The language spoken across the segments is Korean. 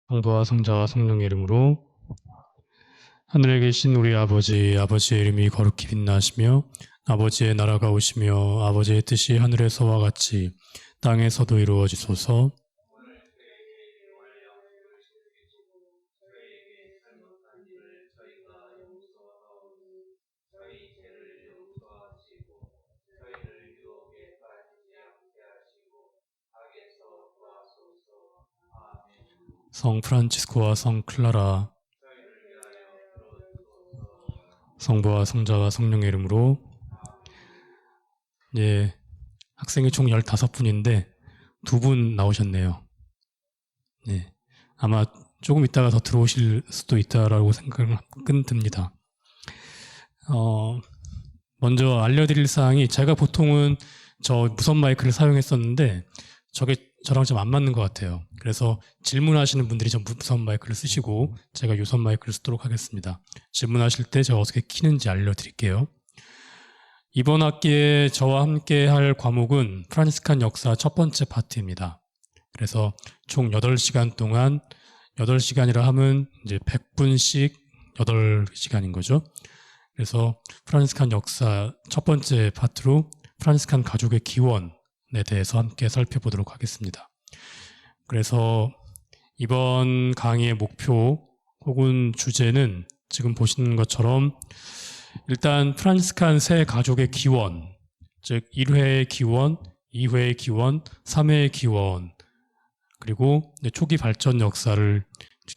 성부와 성자와 성령의 이름으로. 하늘에 계신 우리 아버지의 이름이 거룩히 빛나시며 아버지의 나라가 오시며 아버지의 뜻이 하늘에서와 같이 땅에서도 이루어지소서. 성 프란치스코와 성 클라라, 성부와 성자와 성령의 이름으로. 학생이 총 15분인데 2분 나오셨네요. 아마 조금 있다가 더 들어오실 수도 있다라고 생각은 듭니다. 먼저 알려드릴 사항이, 제가 보통은 저 무선 마이크를 사용했었는데 저게 저랑 좀 안 맞는 것 같아요. 그래서 질문하시는 분들이 전 무선 마이크를 쓰시고 제가 유선 마이크를 쓰도록 하겠습니다. 질문하실 때 제가 어떻게 키는지 알려드릴게요. 이번 학기에 저와 함께 할 과목은 프란치스칸 역사 첫 번째 파트입니다. 그래서 총 8시간 동안, 8시간이라 하면 이제 100분씩 8시간인 거죠. 그래서 프란치스칸 역사 첫 번째 파트로 프란치스칸 가족의 기원에 대해서 함께 살펴보도록 하겠습니다. 그래서 이번 강의의 목표 혹은 주제는 지금 보시는 것처럼 일단 프란치스칸 세 가족의 기원, 즉 1회의 기원, 2회의 기원, 3회의 기원, 그리고 초기 발전 역사를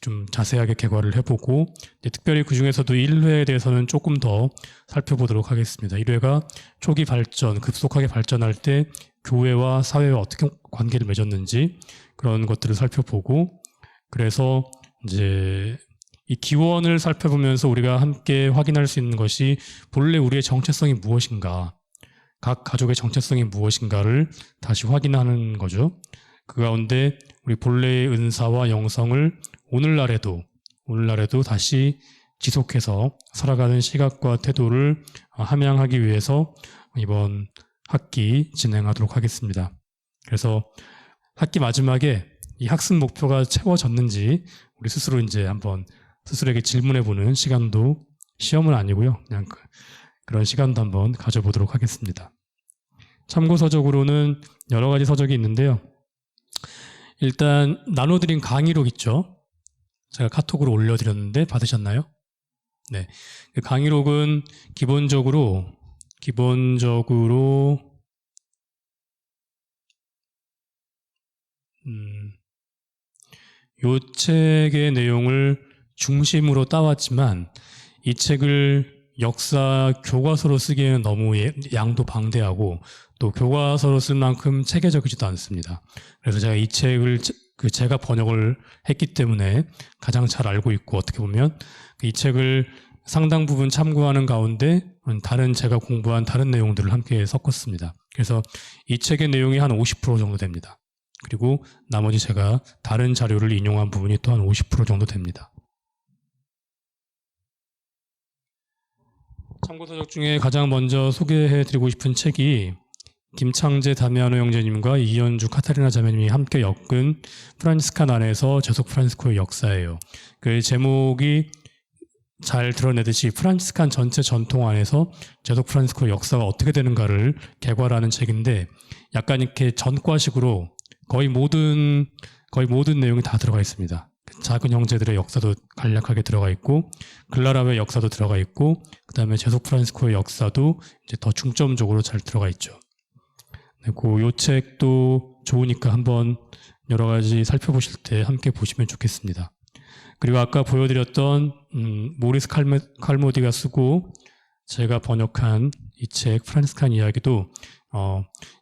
좀 자세하게 개괄을 해보고, 특별히 그 중에서도 1회에 대해서는 조금 더 살펴보도록 하겠습니다. 1회가 초기 발전, 급속하게 발전할 때 교회와 사회와 어떻게 관계를 맺었는지 그런 것들을 살펴보고, 그래서 이제 이 기원을 살펴보면서 우리가 함께 확인할 수 있는 것이 본래 우리의 정체성이 무엇인가, 각 가족의 정체성이 무엇인가를 다시 확인하는 거죠. 그 가운데 우리 본래의 은사와 영성을 오늘날에도 다시 지속해서 살아가는 시각과 태도를 함양하기 위해서 이번 학기 진행하도록 하겠습니다. 그래서 학기 마지막에 이 학습 목표가 채워졌는지 우리 스스로 이제 한번 스스로에게 질문해보는 시간도, 시험은 아니고요, 그냥 그런 시간도 한번 가져보도록 하겠습니다. 참고 서적으로는 여러 가지 서적이 있는데요. 일단 나눠드린 강의록 있죠. 제가 카톡으로 올려드렸는데 받으셨나요? 네. 그 강의록은 기본적으로 요 책의 내용을 중심으로 따왔지만 이 책을 역사 교과서로 쓰기에는 너무 양도 방대하고 또 교과서로 쓸 만큼 체계적이지도 않습니다. 그래서 제가 이 책을 제가 번역을 했기 때문에 가장 잘 알고 있고, 어떻게 보면 이 책을 상당 부분 참고하는 가운데 다른 제가 공부한 다른 내용들을 함께 섞었습니다. 그래서 이 책의 내용이 한 50% 정도 됩니다. 그리고 나머지 제가 다른 자료를 인용한 부분이 또 한 50% 정도 됩니다. 참고서적 중에 가장 먼저 소개해드리고 싶은 책이 김창재 다미아노 형제님과 이현주 카타리나 자매님이 함께 엮은 프란치스칸 안에서 제속 프란치스코의 역사예요. 그 제목이 잘 드러내듯이 프란치스칸 전체 전통 안에서 제속 프란치스코의 역사가 어떻게 되는가를 개괄하는 책인데, 약간 이렇게 전과식으로 거의 모든 내용이 다 들어가 있습니다. 작은 형제들의 역사도 간략하게 들어가 있고, 클라라의 역사도 들어가 있고, 그 다음에 제속 프란치스코의 역사도 이제 더 중점적으로 잘 들어가 있죠. 요 책도 좋으니까 한번 여러 가지 살펴보실 때 함께 보시면 좋겠습니다. 그리고 아까 보여드렸던 모리스 칼모디가 쓰고 제가 번역한 이 책 프란치스칸 이야기도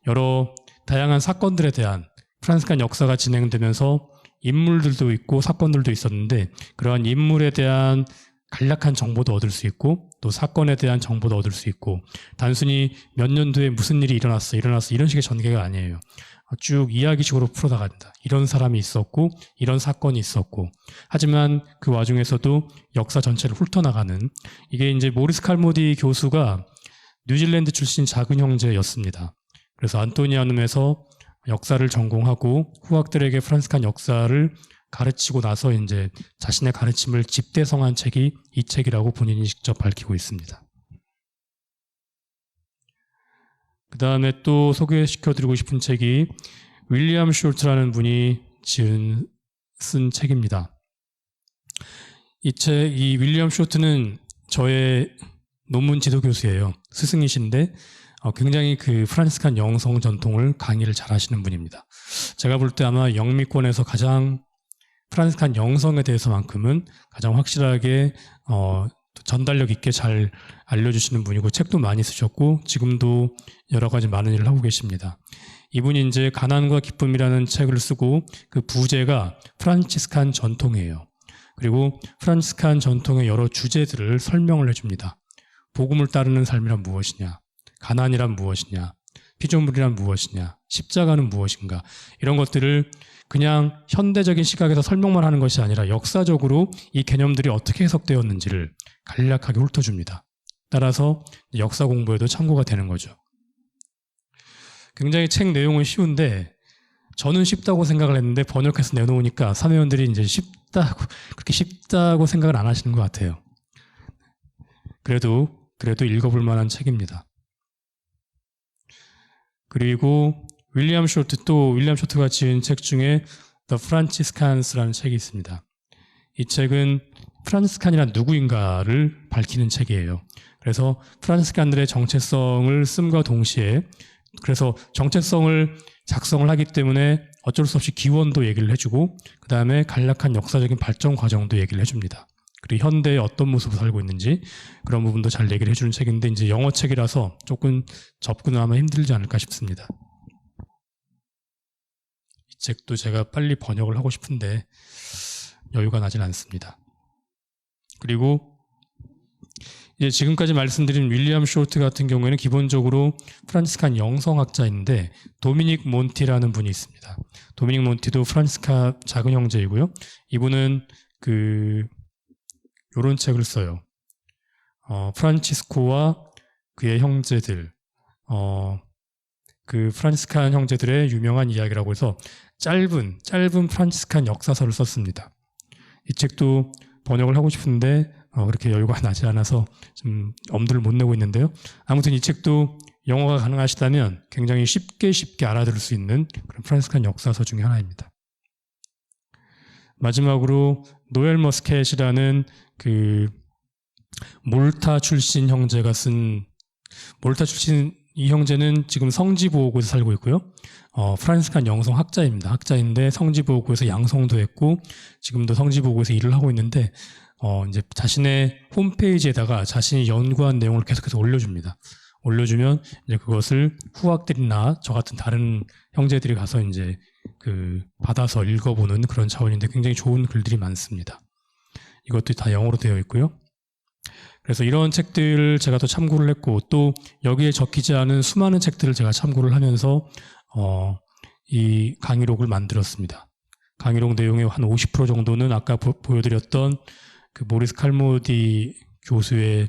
여러 다양한 사건들에 대한, 프란치스칸 역사가 진행되면서 인물들도 있고 사건들도 있었는데 그러한 인물에 대한 간략한 정보도 얻을 수 있고 또 사건에 대한 정보도 얻을 수 있고, 단순히 몇 년도에 무슨 일이 일어났어 이런 식의 전개가 아니에요. 쭉 이야기식으로 풀어나간다. 이런 사람이 있었고 이런 사건이 있었고, 하지만 그 와중에서도 역사 전체를 훑어나가는, 이게 이제 모리스 칼모디 교수가 뉴질랜드 출신 작은 형제였습니다. 그래서 안토니아눔에서 역사를 전공하고 후학들에게 프란치스칸 역사를 가르치고 나서 이제 자신의 가르침을 집대성한 책이 이 책이라고 본인이 직접 밝히고 있습니다. 그 다음에 또 소개시켜드리고 싶은 책이 윌리엄 숄트라는 분이 쓴 책입니다. 이 윌리엄 숄트는 저의 논문 지도 교수예요. 스승이신데 굉장히 그 프란시스칸 영성 전통을 강의를 잘 하시는 분입니다. 제가 볼 때 아마 영미권에서 가장 프란시스칸 영성에 대해서만큼은 가장 확실하게 전달력 있게 잘 알려주시는 분이고 책도 많이 쓰셨고 지금도 여러 가지 많은 일을 하고 계십니다. 이분이 이제 가난과 기쁨이라는 책을 쓰고 그 부제가 프란치스칸 전통이에요. 그리고 프란치스칸 전통의 여러 주제들을 설명을 해줍니다. 복음을 따르는 삶이란 무엇이냐, 가난이란 무엇이냐, 피조물이란 무엇이냐, 십자가는 무엇인가, 이런 것들을 그냥 현대적인 시각에서 설명만 하는 것이 아니라 역사적으로 이 개념들이 어떻게 해석되었는지를 간략하게 훑어줍니다. 따라서 역사 공부에도 참고가 되는 거죠. 굉장히 책 내용은 쉬운데 저는 쉽다고 생각을 했는데 번역해서 내놓으니까 사회원들이 이제 그렇게 쉽다고 생각을 안 하시는 것 같아요. 그래도 읽어볼 만한 책입니다. 그리고 윌리엄 쇼트가 지은 책 중에 The Franciscans라는 책이 있습니다. 이 책은 프란시스칸이란 누구인가를 밝히는 책이에요. 그래서 프란시스칸들의 정체성을 씀과 동시에 그래서 정체성을 작성을 하기 때문에 어쩔 수 없이 기원도 얘기를 해주고 그 다음에 간략한 역사적인 발전 과정도 얘기를 해줍니다. 그리고 현대에 어떤 모습을 살고 있는지 그런 부분도 잘 얘기를 해주는 책인데 이제 영어 책이라서 조금 접근은 아마 힘들지 않을까 싶습니다. 이 책도 제가 빨리 번역을 하고 싶은데 여유가 나진 않습니다. 그리고 이제 지금까지 말씀드린 윌리엄 숄트 같은 경우에는 기본적으로 프란시스칸 영성학자인데 도미닉 몬티라는 분이 있습니다. 도미닉 몬티도 프란시스칸 작은 형제이고요. 이분은 요런 책을 써요. 프란치스코와 그의 형제들, 그 프란시스칸 형제들의 유명한 이야기라고 해서 짧은 프란시스칸 역사서를 썼습니다. 이 책도 번역을 하고 싶은데 그렇게 여유가 나지 않아서 좀 엄두를 못 내고 있는데요. 아무튼 이 책도 영어가 가능하시다면 굉장히 쉽게 알아들을 수 있는 그런 프란시스칸 역사서 중에 하나입니다. 마지막으로 노엘 머스켓이라는 그 몰타 출신 형제가 이 형제는 지금 성지보호구에서 살고 있고요. 프란시스칸 영성 학자인데 성지보호구에서 양성도 했고 지금도 성지보호구에서 일을 하고 있는데 이제 자신의 홈페이지에다가 자신이 연구한 내용을 계속해서 올려줍니다. 올려주면 이제 그것을 후학들이나 저 같은 다른 형제들이 가서 이제 받아서 읽어보는 그런 차원인데 굉장히 좋은 글들이 많습니다. 이것도 다 영어로 되어 있고요. 그래서 이런 책들을 제가 또 참고를 했고 또 여기에 적히지 않은 수많은 책들을 제가 참고를 하면서 이 강의록을 만들었습니다. 강의록 내용의 한 50% 정도는 아까 보여드렸던 그 모리스 칼모디 교수의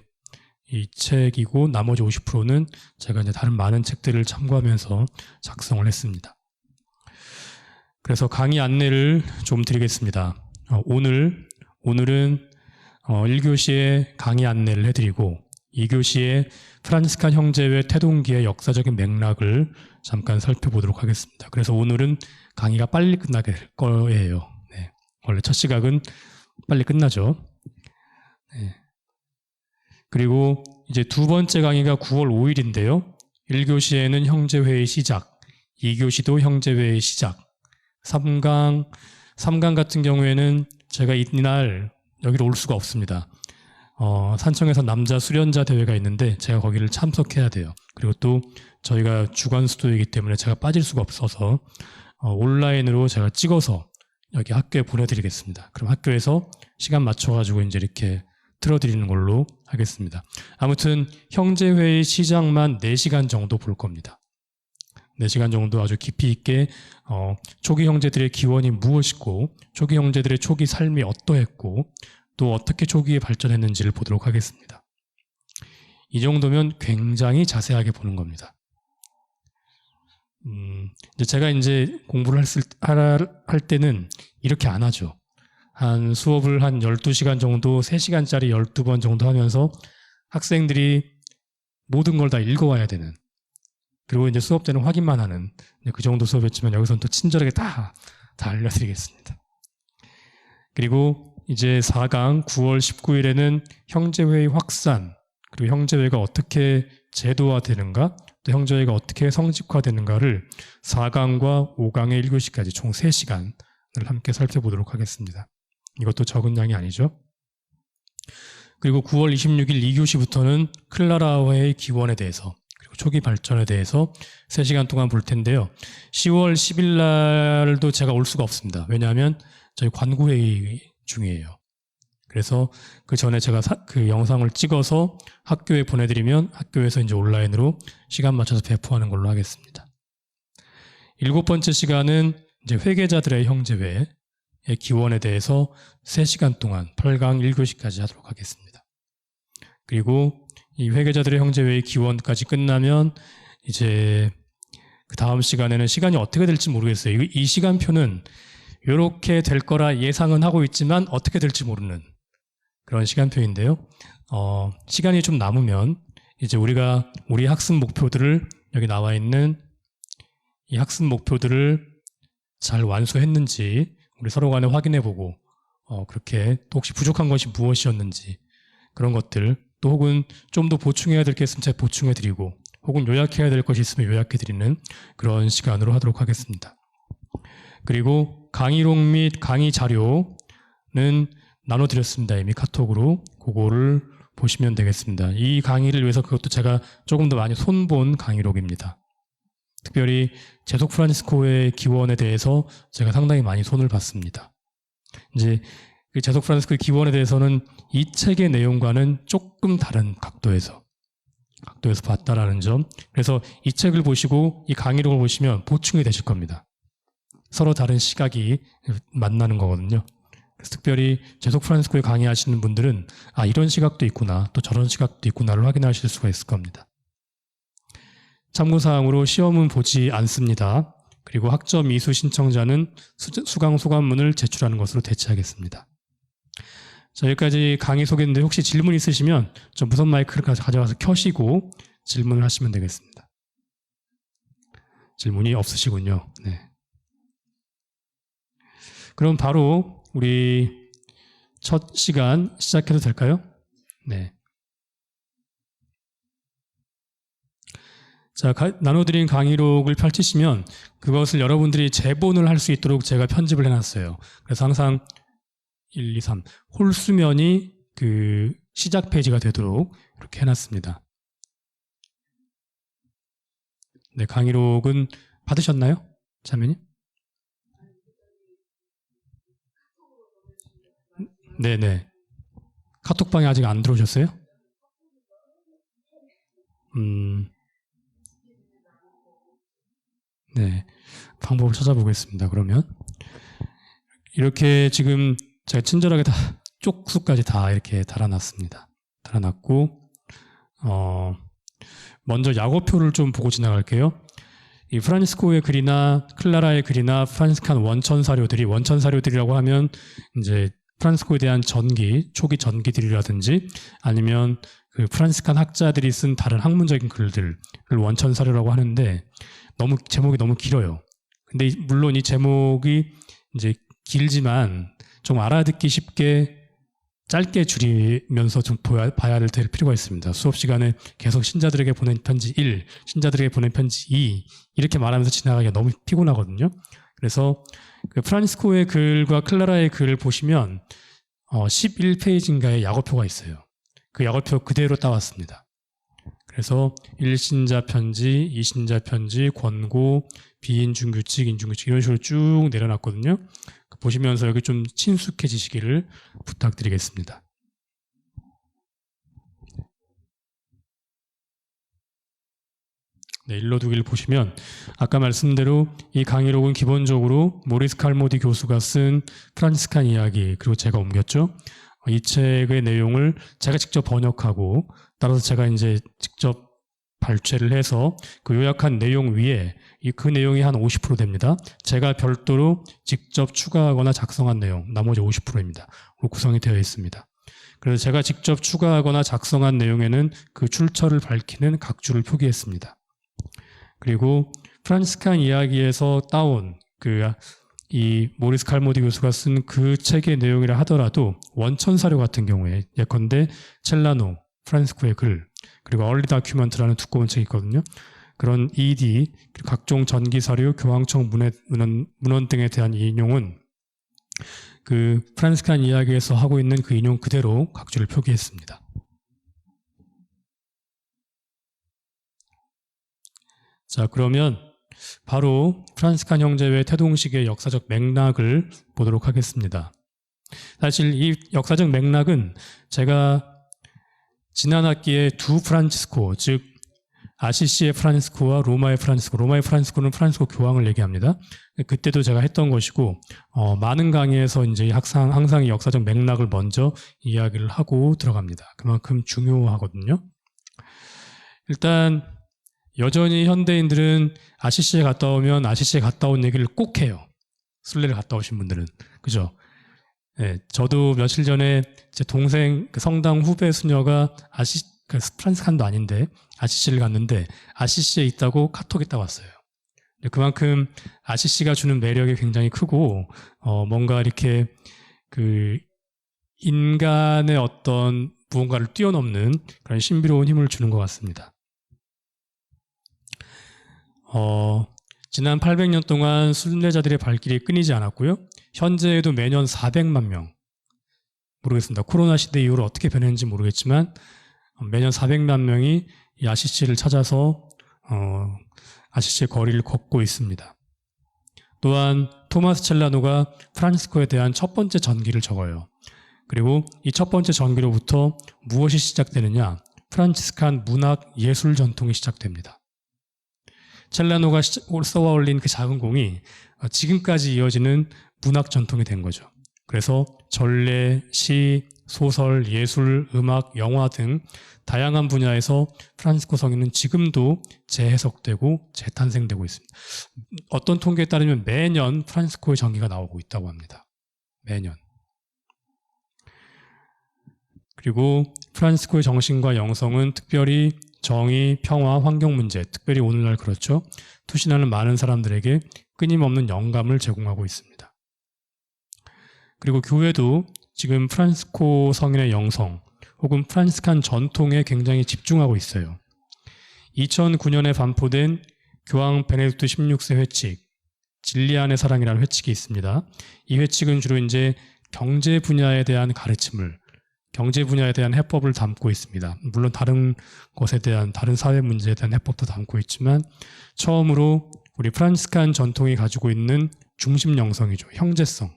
이 책이고 나머지 50%는 제가 이제 다른 많은 책들을 참고하면서 작성을 했습니다. 그래서 강의 안내를 좀 드리겠습니다. 오늘은 1교시에 강의 안내를 해드리고 2교시에 프란시스칸 형제회 태동기의 역사적인 맥락을 잠깐 살펴보도록 하겠습니다. 그래서 오늘은 강의가 빨리 끝나게 될 거예요. 네. 원래 첫 시각은 빨리 끝나죠. 네. 그리고 이제 두 번째 강의가 9월 5일인데요. 1교시에는 형제회의 시작, 2교시도 형제회의 시작, 3강 같은 경우에는 제가 이날 여기로 올 수가 없습니다. 산청에서 남자 수련자 대회가 있는데 제가 거기를 참석해야 돼요. 그리고 또 저희가 주간 수도이기 때문에 제가 빠질 수가 없어서 온라인으로 제가 찍어서 여기 학교에 보내드리겠습니다. 그럼 학교에서 시간 맞춰가지고 이제 이렇게 틀어드리는 걸로 하겠습니다. 아무튼 형제회의 시작만 4시간 정도 볼 겁니다. 4시간 정도 아주 깊이 있게 초기 형제들의 기원이 무엇이고 초기 형제들의 초기 삶이 어떠했고 또 어떻게 초기에 발전했는지를 보도록 하겠습니다. 이 정도면 굉장히 자세하게 보는 겁니다. 제가 이제 공부를 할 때는 이렇게 안 하죠. 한 수업을 한 12시간 정도, 3시간짜리 12번 정도 하면서 학생들이 모든 걸 다 읽어와야 되는, 그리고 이제 수업 때는 확인만 하는 그 정도 수업이었지만 여기서는 또 친절하게 다 알려드리겠습니다. 그리고 이제 4강 9월 19일에는 형제회의 확산, 그리고 형제회가 어떻게 제도화되는가, 또 형제회가 어떻게 성직화되는가를 4강과 5강의 1교시까지 총 3시간을 함께 살펴보도록 하겠습니다. 이것도 적은 양이 아니죠. 그리고 9월 26일 2교시부터는 클라라와의 기원에 대해서, 그리고 초기 발전에 대해서 3시간 동안 볼 텐데요. 10월 10일 날도 제가 올 수가 없습니다. 왜냐하면 저희 관구회의 중이에요. 그래서 그 전에 제가 그 영상을 찍어서 학교에 보내드리면 학교에서 이제 온라인으로 시간 맞춰서 배포하는 걸로 하겠습니다. 7번째 시간은 이제 회계자들의 형제회의 기원에 대해서 3시간 동안 8강 1교시까지 하도록 하겠습니다. 그리고 이 회계자들의 형제회의 기원까지 끝나면 이제 그 다음 시간에는 시간이 어떻게 될지 모르겠어요. 이 시간표는 이렇게 될 거라 예상은 하고 있지만 어떻게 될지 모르는 그런 시간표인데요. 시간이 좀 남으면 이제 우리가 우리 학습 목표들을, 여기 나와 있는 이 학습 목표들을 잘 완수했는지 우리 서로 간에 확인해보고 그렇게 또 혹시 부족한 것이 무엇이었는지 그런 것들, 또 혹은 좀 더 보충해야 될 게 있으면 제가 보충해드리고, 혹은 요약해야 될 것이 있으면 요약해드리는 그런 시간으로 하도록 하겠습니다. 그리고 강의록 및 강의 자료는 나눠드렸습니다. 이미 카톡으로. 그거를 보시면 되겠습니다. 이 강의를 위해서 그것도 제가 조금 더 많이 손본 강의록입니다. 특별히 제속 프란치스코의 기원에 대해서 제가 상당히 많이 손을 봤습니다. 이제 그 제속 프란치스코의 기원에 대해서는 이 책의 내용과는 조금 다른 각도에서 봤다라는 점. 그래서 이 책을 보시고 이 강의록을 보시면 보충이 되실 겁니다. 서로 다른 시각이 만나는 거거든요. 그래서 특별히 제속 프란치스코에 강의하시는 분들은 이런 시각도 있구나, 또 저런 시각도 있구나를 확인하실 수가 있을 겁니다. 참고사항으로 시험은 보지 않습니다. 그리고 학점 이수 신청자는 수강 소감문을 제출하는 것으로 대체하겠습니다. 자, 여기까지 강의 소개인데 혹시 질문 있으시면 저 무선 마이크를 가져와서 켜시고 질문을 하시면 되겠습니다. 질문이 없으시군요. 네. 그럼 바로 우리 첫 시간 시작해도 될까요? 네. 자, 나눠드린 강의록을 펼치시면 그것을 여러분들이 재본을 할 수 있도록 제가 편집을 해놨어요. 그래서 항상 1, 2, 3 홀수면이 그 시작 페이지가 되도록 이렇게 해놨습니다. 네, 강의록은 받으셨나요? 자매님? 네네. 카톡방에 아직 안 들어오셨어요? 네, 방법을 찾아보겠습니다. 그러면 이렇게 지금 제가 친절하게 다 쪽수까지 다 이렇게 달아놨습니다. 달아놨고 먼저 약어표를 좀 보고 지나갈게요. 이 프란치스코의 글이나 클라라의 글이나 프란시스칸 원천 사료들이라고 하면 이제 프란치스코에 대한 초기 전기들이라든지 아니면 그 프란시스칸 학자들이 쓴 다른 학문적인 글들을 원천 사료라고 하는데 제목이 너무 길어요. 근데 물론 이 제목이 이제 길지만 좀 알아듣기 쉽게 짧게 줄이면서 좀 봐야 될 필요가 있습니다. 수업 시간에 계속 신자들에게 보낸 편지 1, 신자들에게 보낸 편지 2 이렇게 말하면서 지나가기가 너무 피곤하거든요. 그래서 그 프란치스코의 글과 클라라의 글을 보시면 11페이지인가의 약어표가 있어요. 그 약어표 그대로 따왔습니다. 그래서 1신자 편지, 2신자 편지, 권고, 비인중규칙, 인중규칙 이런 식으로 쭉 내려놨거든요. 보시면서 여기 좀 친숙해지시기를 부탁드리겠습니다. 네, 일러두기를 보시면 아까 말씀대로 이 강의록은 기본적으로 모리스 칼모디 교수가 쓴 프란치스칸 이야기, 그리고 제가 옮겼죠. 이 책의 내용을 제가 직접 번역하고 따라서 제가 이제 직접 발췌를 해서 그 요약한 내용 위에 그 내용이 한 50% 됩니다. 제가 별도로 직접 추가하거나 작성한 내용, 나머지 50%입니다. 구성이 되어 있습니다. 그래서 제가 직접 추가하거나 작성한 내용에는 그 출처를 밝히는 각주를 표기했습니다. 그리고 프란치스칸 이야기에서 따온 이 모리스 칼모디 교수가 쓴 그 책의 내용이라 하더라도 원천 사료 같은 경우에 예컨대 첼라노, 프란시스코의 글, 그리고 얼리 다큐먼트라는 두꺼운 책이 있거든요. 그런 ED, 각종 전기 사료, 교황청 문헌 등에 대한 인용은 그 프란치스칸 이야기에서 하고 있는 그 인용 그대로 각주를 표기했습니다. 자, 그러면 바로 프란치스칸 형제의 태동식의 역사적 맥락을 보도록 하겠습니다. 사실 이 역사적 맥락은 제가 지난 학기에 두 프란치스코, 즉 아시시의 프란치스코와 로마의 프란치스코는 프란치스코 교황을 얘기합니다. 그때도 제가 했던 것이고 많은 강의에서 이제 항상 이 역사적 맥락을 먼저 이야기를 하고 들어갑니다. 그만큼 중요하거든요. 일단 여전히 현대인들은 아시시에 갔다 오면 아시시에 갔다 온 얘기를 꼭 해요. 순례를 갔다 오신 분들은. 그죠? 네, 저도 며칠 전에 제 동생 성당 후배 수녀가 프란치스칸도 아닌데 아시시를 갔는데 아시시에 있다고 카톡이 딱 왔어요. 그만큼 아시시가 주는 매력이 굉장히 크고 뭔가 이렇게 그 인간의 어떤 무언가를 뛰어넘는 그런 신비로운 힘을 주는 것 같습니다. 지난 800년 동안 순례자들의 발길이 끊이지 않았고요. 현재에도 매년 400만 명, 모르겠습니다. 코로나 시대 이후로 어떻게 변했는지 모르겠지만 매년 400만 명이 이 아시시를 찾아서 아시시의 거리를 걷고 있습니다. 또한 토마스 첼라노가 프란치스코에 대한 첫 번째 전기를 적어요. 그리고 이 첫 번째 전기로부터 무엇이 시작되느냐? 프란치스칸 문학 예술 전통이 시작됩니다. 첼라노가 쏘아 올린 그 작은 공이 지금까지 이어지는 문학 전통이 된 거죠. 그래서 전래, 시, 소설, 예술, 음악, 영화 등 다양한 분야에서 프란치스코 성인은 지금도 재해석되고 재탄생되고 있습니다. 어떤 통계에 따르면 매년 프란치스코의 전기가 나오고 있다고 합니다. 매년. 그리고 프란치스코의 정신과 영성은 특별히 정의, 평화, 환경 문제, 특별히 오늘날 그렇죠. 투신하는 많은 사람들에게 끊임없는 영감을 제공하고 있습니다. 그리고 교회도 지금 프란치스코 성인의 영성 혹은 프란치스칸 전통에 굉장히 집중하고 있어요. 2009년에 반포된 교황 베네딕토 16세 회칙, 진리 안의 사랑이라는 회칙이 있습니다. 이 회칙은 주로 이제 경제 분야에 대한 가르침을, 경제 분야에 대한 해법을 담고 있습니다. 물론 다른 것에 대한, 다른 사회 문제에 대한 해법도 담고 있지만 처음으로 우리 프란치스칸 전통이 가지고 있는 중심 영성이죠. 형제성.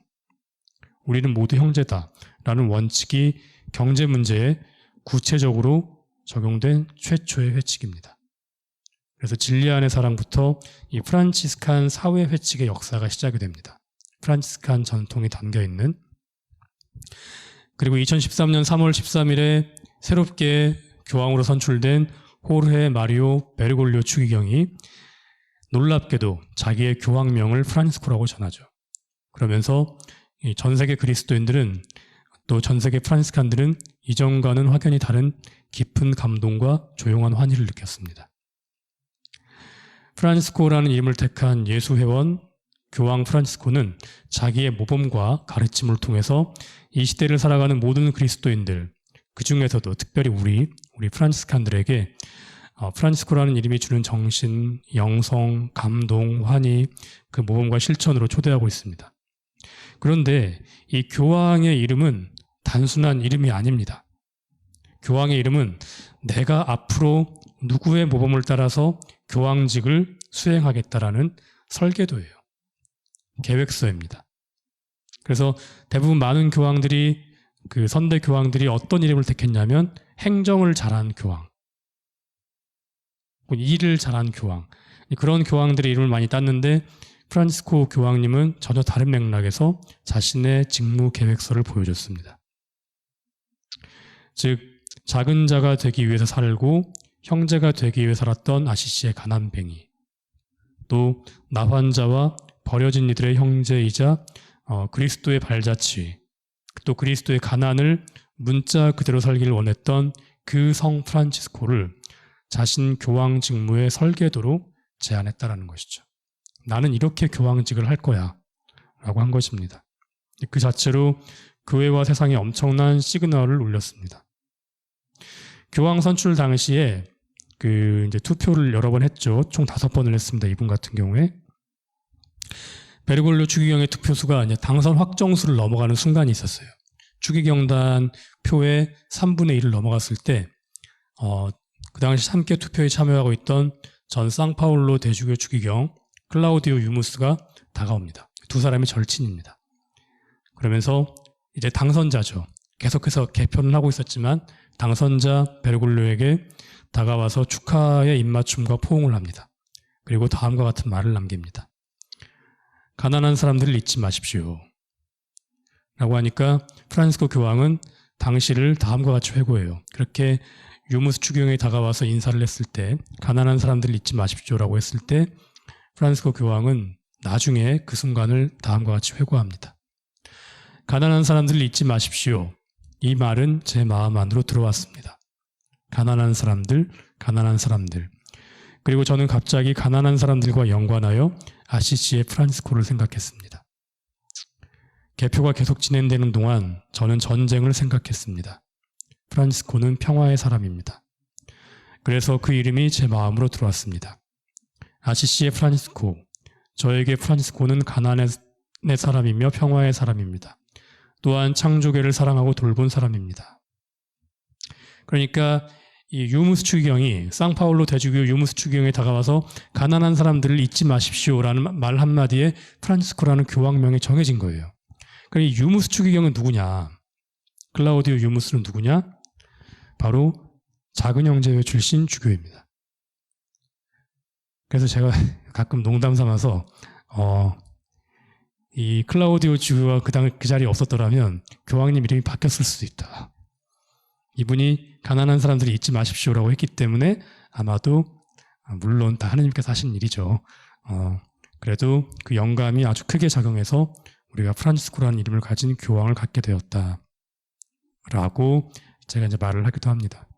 우리는 모두 형제다라는 원칙이 경제 문제에 구체적으로 적용된 최초의 회칙입니다. 그래서 진리 안의 사랑부터 이 프란치스칸 사회 회칙의 역사가 시작이 됩니다. 프란치스칸 전통이 담겨있는. 그리고 2013년 3월 13일에 새롭게 교황으로 선출된 호르헤 마리오 베르골리오 추기경이 놀랍게도 자기의 교황명을 프란치스코라고 전하죠. 그러면서 전 세계 그리스도인들은 또 전 세계 프란치스칸들은 이전과는 확연히 다른 깊은 감동과 조용한 환희를 느꼈습니다. 프란치스코라는 이름을 택한 예수회원 교황 프란치스코는 자기의 모범과 가르침을 통해서 이 시대를 살아가는 모든 그리스도인들, 그 중에서도 특별히 우리 프란치스칸들에게 프란치스코라는 이름이 주는 정신, 영성, 감동, 환희, 그 모범과 실천으로 초대하고 있습니다. 그런데 이 교황의 이름은 단순한 이름이 아닙니다. 교황의 이름은 내가 앞으로 누구의 모범을 따라서 교황직을 수행하겠다라는 설계도예요. 계획서입니다. 그래서 대부분 많은 교황들이, 그 선대 교황들이 어떤 이름을 택했냐면 행정을 잘한 교황, 일을 잘한 교황, 그런 교황들의 이름을 많이 땄는데 프란치스코 교황님은 전혀 다른 맥락에서 자신의 직무 계획서를 보여줬습니다. 즉 작은 자가 되기 위해서 살고 형제가 되기 위해 살았던 아시시의 가난뱅이, 또 나환자와 버려진 이들의 형제이자 그리스도의 발자취, 또 그리스도의 가난을 문자 그대로 살기를 원했던 그 성 프란치스코를 자신 교황 직무의 설계도로 제안했다라는 것이죠. 나는 이렇게 교황직을 할 거야 라고 한 것입니다. 그 자체로 교회와 세상에 엄청난 시그널을 울렸습니다. 교황 선출 당시에 이제 투표를 여러 번 했죠. 총 5번을 했습니다. 이분 같은 경우에. 베르골로 추기경의 투표수가 이제 당선 확정수를 넘어가는 순간이 있었어요. 추기경단 표의 3분의 1을 넘어갔을 때, 그 당시 함께 투표에 참여하고 있던 전 상파울로 대주교 추기경 클라우디오 유무스가 다가옵니다. 두 사람이 절친입니다. 그러면서 이제 당선자죠. 계속해서 개표는 하고 있었지만 당선자 베르골로에게 다가와서 축하의 입맞춤과 포옹을 합니다. 그리고 다음과 같은 말을 남깁니다. 가난한 사람들을 잊지 마십시오. 라고 하니까 프란시스코 교황은 당시를 다음과 같이 회고해요. 그렇게 유무스 추기경에 다가와서 인사를 했을 때, 가난한 사람들을 잊지 마십시오라고 했을 때 프란시스코 교황은 나중에 그 순간을 다음과 같이 회고합니다. 가난한 사람들을 잊지 마십시오. 이 말은 제 마음 안으로 들어왔습니다. 가난한 사람들, 가난한 사람들. 그리고 저는 갑자기 가난한 사람들과 연관하여 아시시의 프란시스코를 생각했습니다. 개표가 계속 진행되는 동안 저는 전쟁을 생각했습니다. 프란시스코는 평화의 사람입니다. 그래서 그 이름이 제 마음으로 들어왔습니다. 아시시의 프란시스코, 저에게 프란시스코는 가난의 사람이며 평화의 사람입니다. 또한 창조계를 사랑하고 돌본 사람입니다. 그러니까 이 유무스 추기경이 상파울로 대주교 유무스 추기경에 다가와서 가난한 사람들을 잊지 마십시오라는 말 한마디에 프란시스코라는 교황명이 정해진 거예요. 그러니까 이 유무스 추기경은 누구냐? 클라우디오 유무스는 누구냐? 바로 작은 형제회 출신 주교입니다. 그래서 제가 가끔 농담 삼아서 이 클라우디오 주교가 그 자리에 없었더라면 교황님 이름이 바뀌었을 수도 있다. 이분이 가난한 사람들이 잊지 마십시오라고 했기 때문에 아마도, 물론 다 하느님께서 하신 일이죠. 그래도 그 영감이 아주 크게 작용해서 우리가 프란치스코라는 이름을 가진 교황을 갖게 되었다라고 제가 이제 말을 하기도 합니다.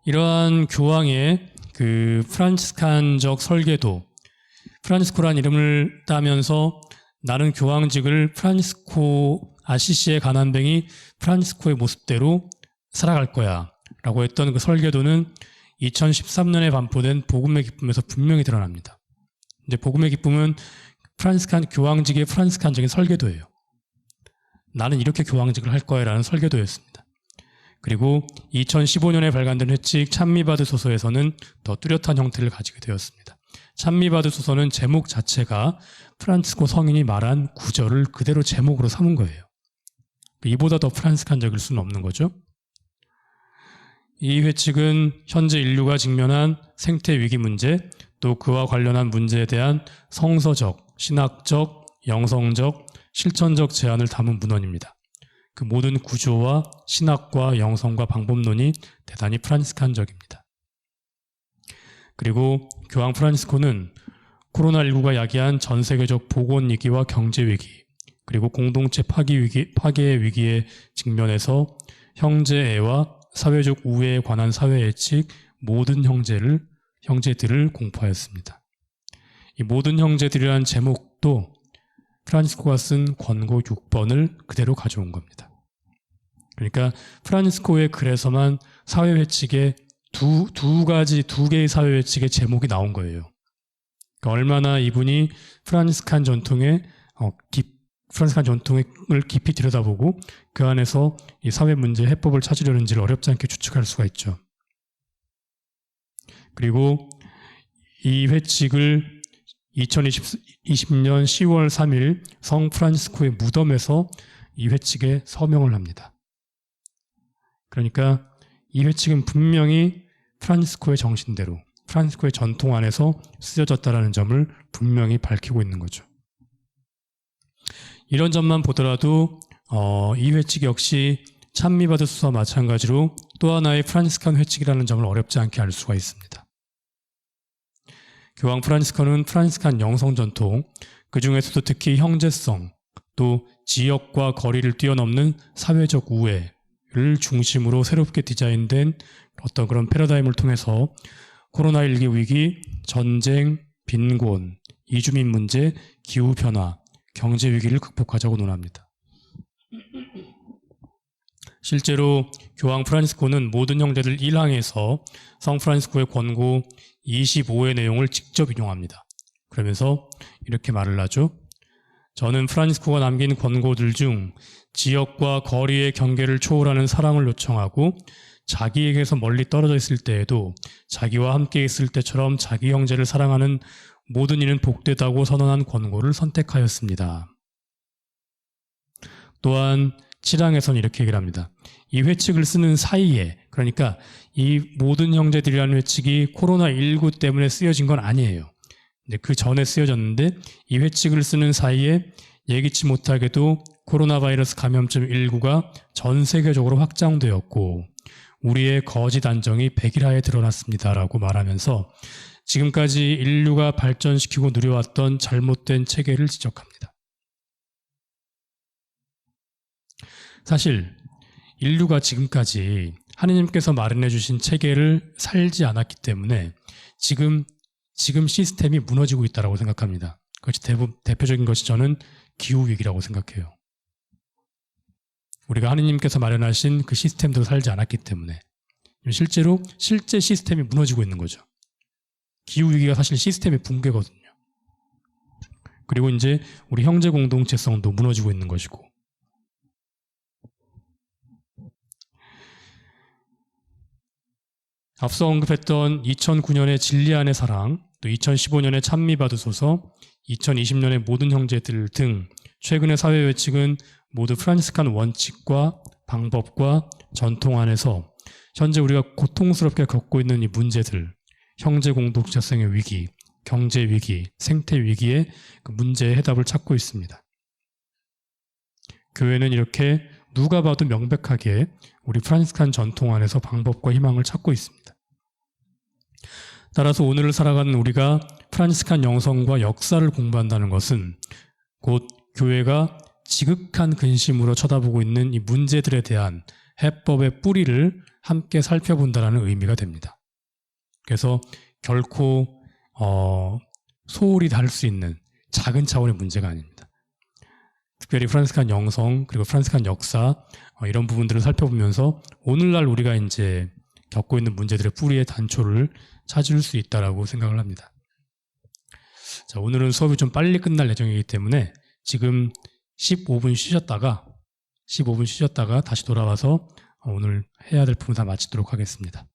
이러한 교황의 그 프란치스칸적 설계도, 프란치스코라는 이름을 따면서 나는 교황직을 프란치스코 아시시의 가난뱅이 프란치스코의 모습대로 살아갈 거야 라고 했던 그 설계도는 2013년에 반포된 복음의 기쁨에서 분명히 드러납니다. 근데 복음의 기쁨은 프란치스칸 교황직의 프란치스칸적인 설계도예요. 나는 이렇게 교황직을 할 거야 라는 설계도였습니다. 그리고 2015년에 발간된 회칙 찬미받으소서에서는 더 뚜렷한 형태를 가지게 되었습니다. 찬미받으소서는 제목 자체가 프란치스코 성인이 말한 구절을 그대로 제목으로 삼은 거예요. 이보다 더 프란치스칸적일 수는 없는 거죠. 이 회칙은 현재 인류가 직면한 생태 위기 문제, 또 그와 관련한 문제에 대한 성서적, 신학적, 영성적, 실천적 제안을 담은 문헌입니다. 그 모든 구조와 신학과 영성과 방법론이 대단히 프란치스칸적입니다. 그리고 교황 프란치스코는 코로나19가 야기한 전 세계적 보건위기와 경제위기, 그리고 공동체 파괴의 위기에 직면해서 형제애와 사회적 우애에 관한 사회예칙 모든 형제들을 공포하였습니다. 이 모든 형제들이라는 제목도 프란치스코가 쓴 권고 6번을 그대로 가져온 겁니다. 그러니까 프란치스코의 글에서만 사회회칙에 두 개의 사회회칙의 제목이 나온 거예요. 그러니까 얼마나 이분이 프란치스칸 전통을 깊이 들여다보고 그 안에서 이 사회 문제 해법을 찾으려는지를 어렵지 않게 추측할 수가 있죠. 그리고 이 회칙을 2020년 10월 3일 성 프란치스코의 무덤에서 이 회칙에 서명을 합니다. 그러니까 이 회칙은 분명히 프란치스코의 정신대로, 프란치스코의 전통 안에서 쓰여졌다는 점을 분명히 밝히고 있는 거죠. 이런 점만 보더라도 이 회칙 역시 찬미바드소서와 마찬가지로 또 하나의 프란치스칸 회칙이라는 점을 어렵지 않게 알 수가 있습니다. 교황 프란치스코는 프란치스칸 영성 전통, 그 중에서도 특히 형제성, 또 지역과 거리를 뛰어넘는 사회적 우애를 중심으로 새롭게 디자인된 어떤 그런 패러다임을 통해서 코로나19 위기, 전쟁, 빈곤, 이주민 문제, 기후변화, 경제 위기를 극복하자고 논합니다. 실제로 교황 프란치스코는 모든 형제들 1항에서 성 프란치스코의 권고 25의 내용을 직접 인용합니다. 그러면서 이렇게 말을 하죠. 저는 프란치스코가 남긴 권고들 중 지역과 거리의 경계를 초월하는 사랑을 요청하고 자기에게서 멀리 떨어져 있을 때에도 자기와 함께 있을 때처럼 자기 형제를 사랑하는 모든 이는 복되다고 선언한 권고를 선택하였습니다. 또한 7항에서는 이렇게 얘기를 합니다. 이 회칙을 쓰는 사이에, 그러니까 이 모든 형제들이라는 회칙이 코로나19 때문에 쓰여진 건 아니에요. 근데 그 전에 쓰여졌는데 이 회칙을 쓰는 사이에 예기치 못하게도 코로나 바이러스 감염증 19가 전 세계적으로 확장되었고 우리의 거짓 안정이 백일하에 드러났습니다라고 말하면서 지금까지 인류가 발전시키고 누려왔던 잘못된 체계를 지적합니다. 사실 인류가 지금까지 하느님께서 마련해 주신 체계를 살지 않았기 때문에 지금 시스템이 무너지고 있다고 생각합니다. 그것이 대표적인 것이 저는 기후위기라고 생각해요. 우리가 하느님께서 마련하신 그 시스템대로 살지 않았기 때문에 실제 시스템이 무너지고 있는 거죠. 기후위기가 사실 시스템의 붕괴거든요. 그리고 이제 우리 형제 공동체성도 무너지고 있는 것이고 앞서 언급했던 2009년의 진리 안의 사랑, 또 2015년의 찬미받으소서, 2020년의 모든 형제들 등 최근의 사회 외칙은 모두 프란치스칸 원칙과 방법과 전통 안에서 현재 우리가 고통스럽게 겪고 있는 이 문제들, 형제 공동체성의 위기, 경제 위기, 생태 위기의 그 문제의 해답을 찾고 있습니다. 교회는 이렇게 누가 봐도 명백하게 우리 프란치스칸 전통 안에서 방법과 희망을 찾고 있습니다. 따라서 오늘을 살아가는 우리가 프란치스칸 영성과 역사를 공부한다는 것은 곧 교회가 지극한 근심으로 쳐다보고 있는 이 문제들에 대한 해법의 뿌리를 함께 살펴본다는 의미가 됩니다. 그래서 결코 소홀히 다룰 수 있는 작은 차원의 문제가 아닙니다. 특별히 프란치스칸 영성 그리고 프란치스칸 역사 이런 부분들을 살펴보면서 오늘날 우리가 이제 겪고 있는 문제들의 뿌리의 단초를 찾을 수 있다라고 생각을 합니다. 자, 오늘은 수업이 좀 빨리 끝날 예정이기 때문에 지금 15분 쉬셨다가 다시 돌아와서 오늘 해야 될 부분 다 마치도록 하겠습니다.